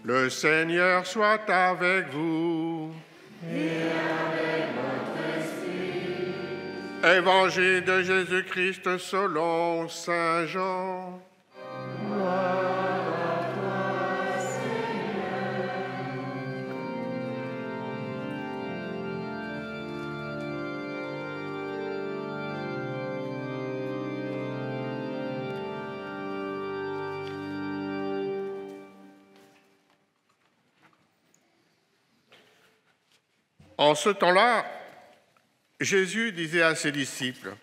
Le Seigneur soit avec vous. Et avec votre esprit. Évangile de Jésus-Christ selon saint Jean. Gloire à toi, Seigneur. En ce temps-là, Jésus disait à ses disciples,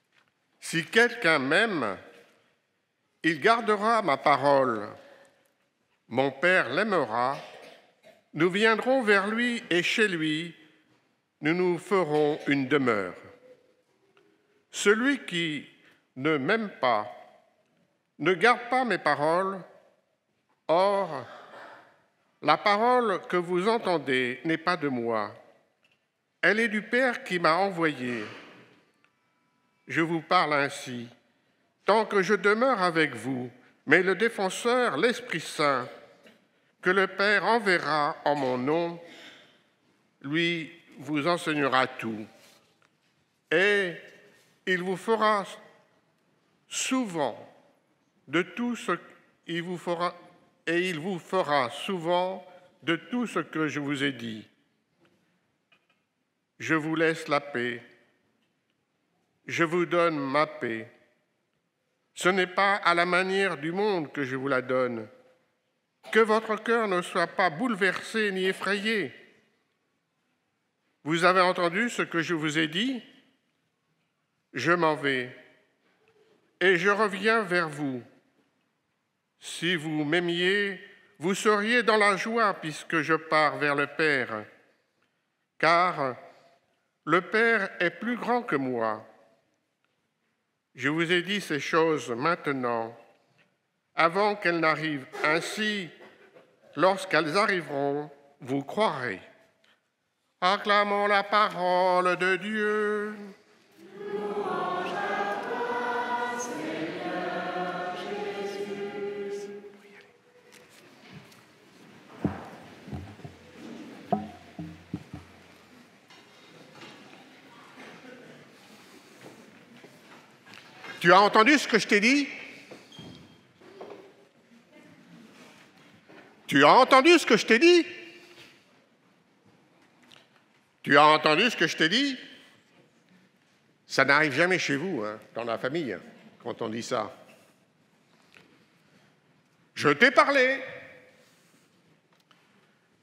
« Si quelqu'un m'aime, il gardera ma parole. Mon Père l'aimera. Nous viendrons vers lui et chez lui, nous nous ferons une demeure. Celui qui ne m'aime pas ne garde pas mes paroles. Or, la parole que vous entendez n'est pas de moi. Elle est du Père qui m'a envoyé. Je vous parle ainsi, tant que je demeure avec vous, mais le défenseur, l'Esprit Saint, que le Père enverra en mon nom, lui vous enseignera tout. Et il vous fera souvent de tout ce qu'il vous fera, et il vous fera souvent de tout ce que je vous ai dit. Je vous laisse la paix. Je vous donne ma paix. Ce n'est pas à la manière du monde que je vous la donne. Que votre cœur ne soit pas bouleversé ni effrayé. Vous avez entendu ce que je vous ai dit? Je m'en vais et je reviens vers vous. Si vous m'aimiez, vous seriez dans la joie puisque je pars vers le Père. Car le Père est plus grand que moi. Je vous ai dit ces choses maintenant, avant qu'elles n'arrivent. Ainsi, lorsqu'elles arriveront, vous croirez. Acclamons la parole de Dieu. Louange à toi, Seigneur Jésus. Tu as entendu ce que je t'ai dit? Tu as entendu ce que je t'ai dit? Tu as entendu ce que je t'ai dit? Ça n'arrive jamais chez vous, hein, dans la famille, quand on dit ça. Je t'ai parlé.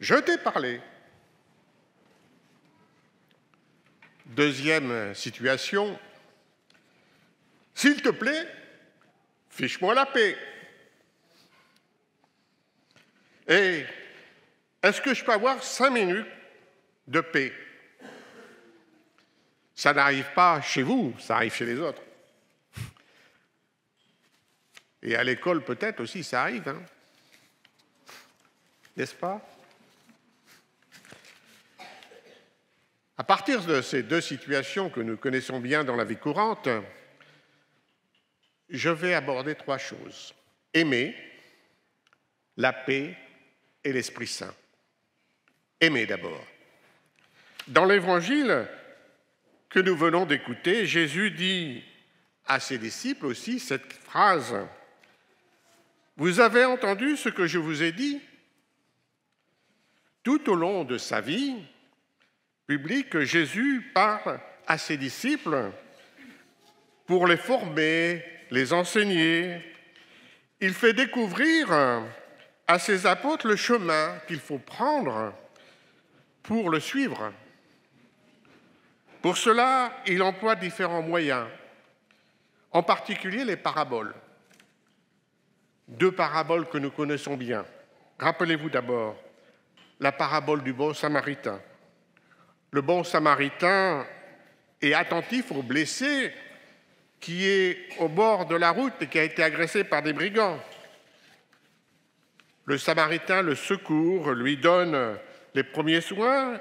Je t'ai parlé. Deuxième situation. S'il te plaît, fiche-moi la paix. Et est-ce que je peux avoir 5 minutes de paix? Ça n'arrive pas chez vous, ça arrive chez les autres. Et à l'école, peut-être aussi, ça arrive, hein? N'est-ce pas? À partir de ces deux situations que nous connaissons bien dans la vie courante, je vais aborder 3 choses. Aimer, la paix et l'Esprit Saint. Aimer d'abord. Dans l'Évangile que nous venons d'écouter, Jésus dit à ses disciples aussi cette phrase « Vous avez entendu ce que je vous ai dit ?» Tout au long de sa vie publique, Jésus parle à ses disciples pour les former, les enseigner. Il fait découvrir à ses apôtres le chemin qu'il faut prendre pour le suivre. Pour cela, il emploie différents moyens, en particulier les paraboles. 2 paraboles que nous connaissons bien. Rappelez-vous d'abord la parabole du bon samaritain. Le bon samaritain est attentif aux blessés qui est au bord de la route et qui a été agressé par des brigands. Le Samaritain le secourt, lui donne les premiers soins,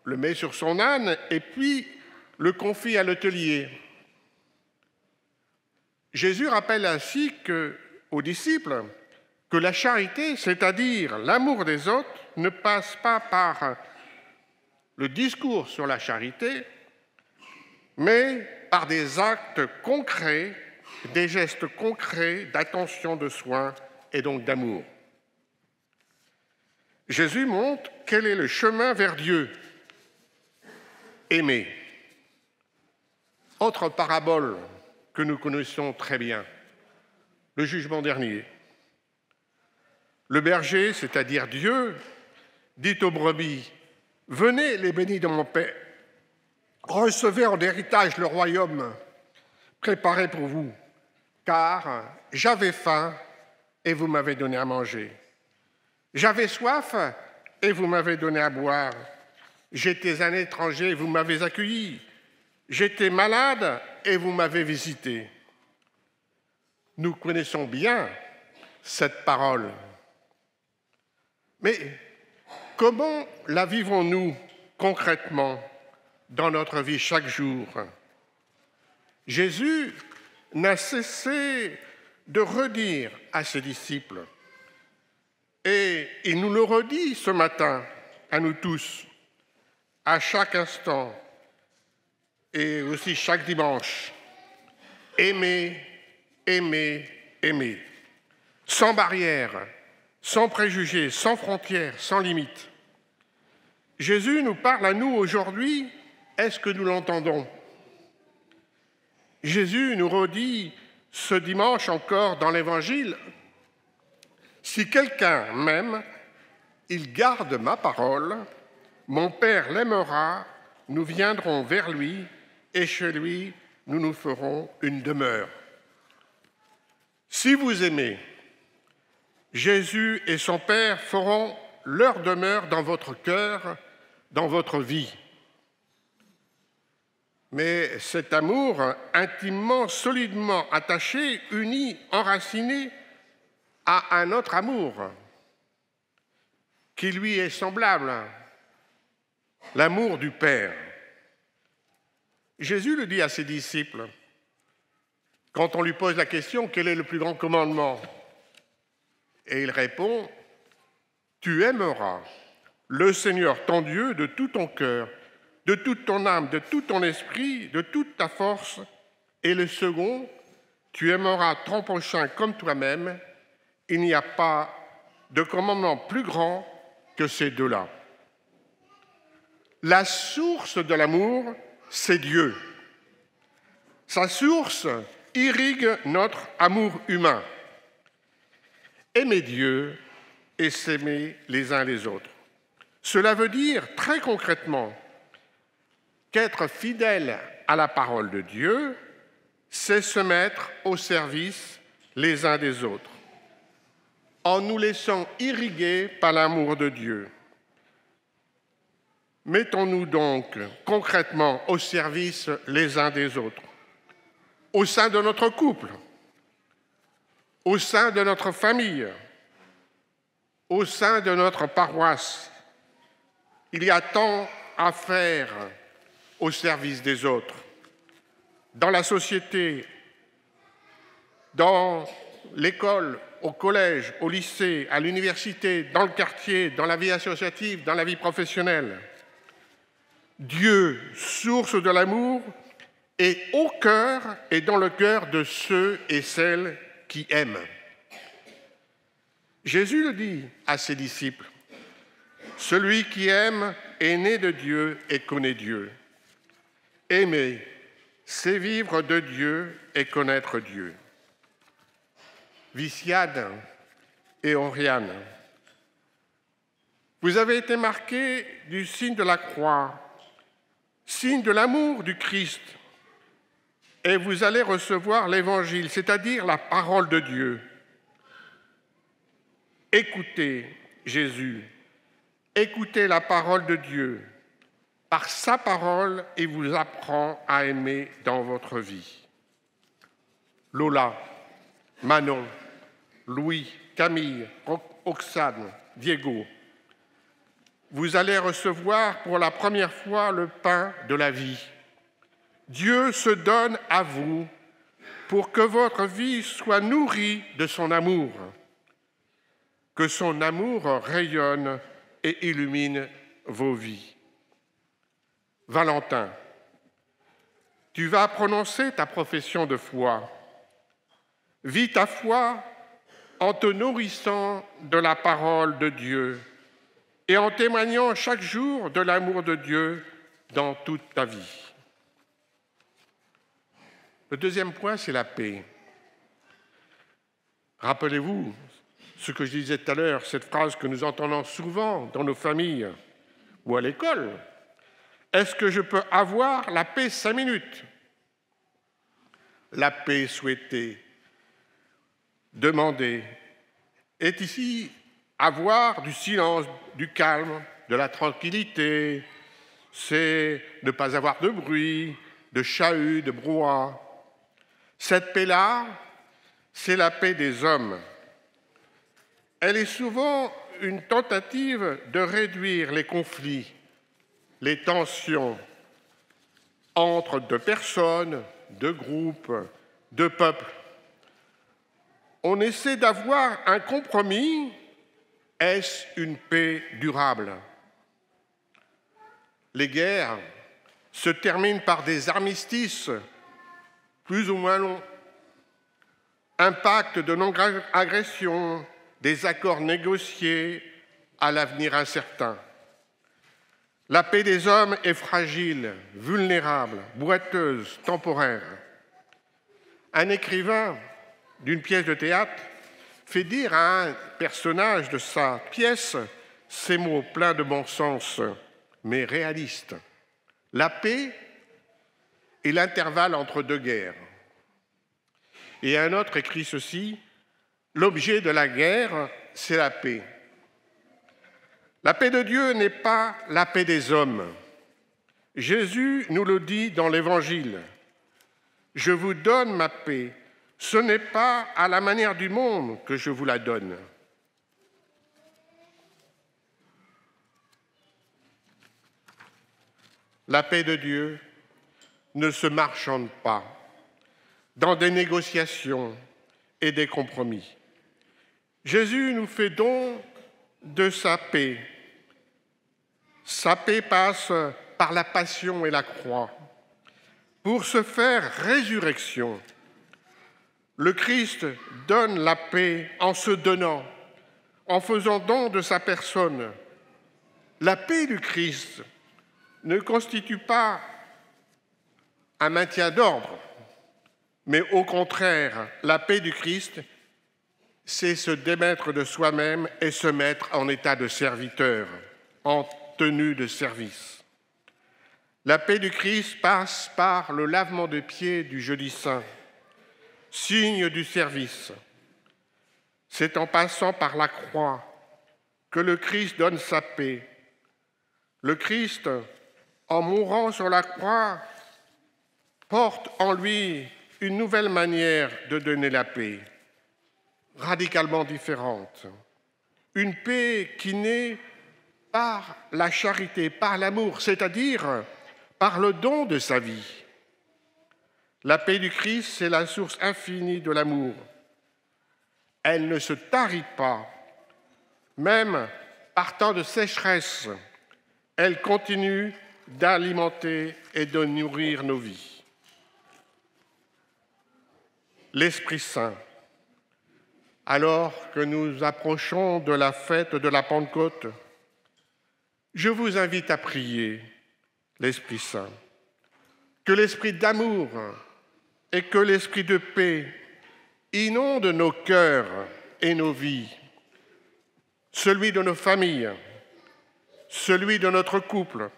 le met sur son âne et puis le confie à l'hôtelier. Jésus rappelle ainsi aux disciples que la charité, c'est-à-dire l'amour des autres, ne passe pas par le discours sur la charité, mais par des actes concrets, des gestes concrets d'attention, de soin et donc d'amour. Jésus montre quel est le chemin vers Dieu. Aimer. Autre parabole que nous connaissons très bien, le jugement dernier. Le berger, c'est-à-dire Dieu, dit aux brebis, « Venez les bénis de mon Père, recevez en héritage le royaume préparé pour vous, car j'avais faim et vous m'avez donné à manger. J'avais soif et vous m'avez donné à boire. J'étais un étranger et vous m'avez accueilli. J'étais malade et vous m'avez visité. » Nous connaissons bien cette parole. Mais comment la vivons-nous concrètement dans notre vie chaque jour? Jésus n'a cessé de redire à ses disciples, et il nous le redit ce matin à nous tous, à chaque instant et aussi chaque dimanche, aimer, aimer, aimer, sans barrière, sans préjugés, sans frontières, sans limites. Jésus nous parle à nous aujourd'hui, est-ce que nous l'entendons? Jésus nous redit ce dimanche encore dans l'Évangile, « Si quelqu'un m'aime, il garde ma parole, mon Père l'aimera, nous viendrons vers lui et chez lui, nous nous ferons une demeure. » Si vous aimez, Jésus et son Père feront leur demeure dans votre cœur, dans votre vie. Mais cet amour intimement, solidement attaché, uni, enraciné, à un autre amour qui lui est semblable, l'amour du Père. Jésus le dit à ses disciples, quand on lui pose la question « Quel est le plus grand commandement ?» Et il répond « Tu aimeras le Seigneur ton Dieu de tout ton cœur, de toute ton âme, de tout ton esprit, de toute ta force. Et le second, tu aimeras ton prochain comme toi-même. Il n'y a pas de commandement plus grand que ces deux-là. » La source de l'amour, c'est Dieu. Sa source irrigue notre amour humain. Aimer Dieu et s'aimer les uns les autres. Cela veut dire très concrètement qu'être fidèle à la parole de Dieu, c'est se mettre au service les uns des autres, en nous laissant irriguer par l'amour de Dieu. Mettons-nous donc concrètement au service les uns des autres, au sein de notre couple, au sein de notre famille, au sein de notre paroisse. Il y a tant à faire au service des autres, dans la société, dans l'école, au collège, au lycée, à l'université, dans le quartier, dans la vie associative, dans la vie professionnelle. Dieu, source de l'amour, est au cœur et dans le cœur de ceux et celles qui aiment. Jésus le dit à ses disciples, « Celui qui aime est né de Dieu et connaît Dieu. Aimer, c'est vivre de Dieu et connaître Dieu. » Viciane et Oriane, vous avez été marqués du signe de la croix, signe de l'amour du Christ, et vous allez recevoir l'Évangile, c'est-à-dire la parole de Dieu. Écoutez Jésus, écoutez la parole de Dieu. Par sa parole, il vous apprend à aimer dans votre vie. Lola, Manon, Louis, Camille, Oxane, Diego, vous allez recevoir pour la première fois le pain de la vie. Dieu se donne à vous pour que votre vie soit nourrie de son amour. que son amour rayonne et illumine vos vies. Valentin, tu vas prononcer ta profession de foi. Vis ta foi en te nourrissant de la parole de Dieu et en témoignant chaque jour de l'amour de Dieu dans toute ta vie. Le deuxième point, c'est la paix. Rappelez-vous ce que je disais tout à l'heure, cette phrase que nous entendons souvent dans nos familles ou à l'école. Est-ce que je peux avoir la paix 5 minutes? La paix souhaitée, demandée, est ici avoir du silence, du calme, de la tranquillité. C'est ne pas avoir de bruit, de chahut, de brouhaha. Cette paix-là, c'est la paix des hommes. Elle est souvent une tentative de réduire les conflits, les tensions entre deux personnes, deux groupes, deux peuples. On essaie d'avoir un compromis. Est-ce une paix durable? Les guerres se terminent par des armistices plus ou moins longs, un pacte de non-agression, des accords négociés à l'avenir incertain. La paix des hommes est fragile, vulnérable, boiteuse, temporaire. Un écrivain d'une pièce de théâtre fait dire à un personnage de sa pièce ces mots pleins de bon sens, mais réalistes. La paix est l'intervalle entre deux guerres. Et un autre écrit ceci, l'objet de la guerre, c'est la paix. La paix de Dieu n'est pas la paix des hommes. Jésus nous le dit dans l'Évangile. Je vous donne ma paix. Ce n'est pas à la manière du monde que je vous la donne. La paix de Dieu ne se marchande pas dans des négociations et des compromis. Jésus nous fait don de sa paix. Sa paix passe par la passion et la croix. Pour se faire résurrection, le Christ donne la paix en se donnant, en faisant don de sa personne. La paix du Christ ne constitue pas un maintien d'ordre, mais au contraire, la paix du Christ, c'est se démettre de soi-même et se mettre en état de serviteur, en tenue de service. La paix du Christ passe par le lavement de pieds du jeudi saint, signe du service. C'est en passant par la croix que le Christ donne sa paix. Le Christ, en mourant sur la croix, porte en lui une nouvelle manière de donner la paix, radicalement différente. Une paix qui naît par la charité, par l'amour, c'est-à-dire par le don de sa vie. La paix du Christ, c'est la source infinie de l'amour. Elle ne se tarit pas, même par temps de sécheresse. Elle continue d'alimenter et de nourrir nos vies. L'Esprit Saint, alors que nous approchons de la fête de la Pentecôte, je vous invite à prier l'Esprit Saint, que l'Esprit d'amour et que l'Esprit de paix inonde nos cœurs et nos vies, celui de nos familles, celui de notre couple,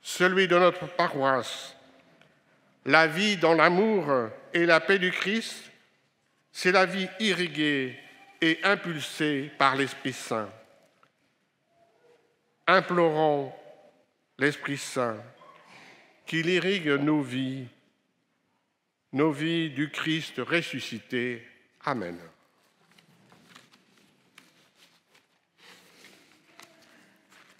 celui de notre paroisse. La vie dans l'amour et la paix du Christ, c'est la vie irriguée et impulsée par l'Esprit Saint. Implorons l'Esprit Saint qu'il irrigue nos vies du Christ ressuscité. Amen.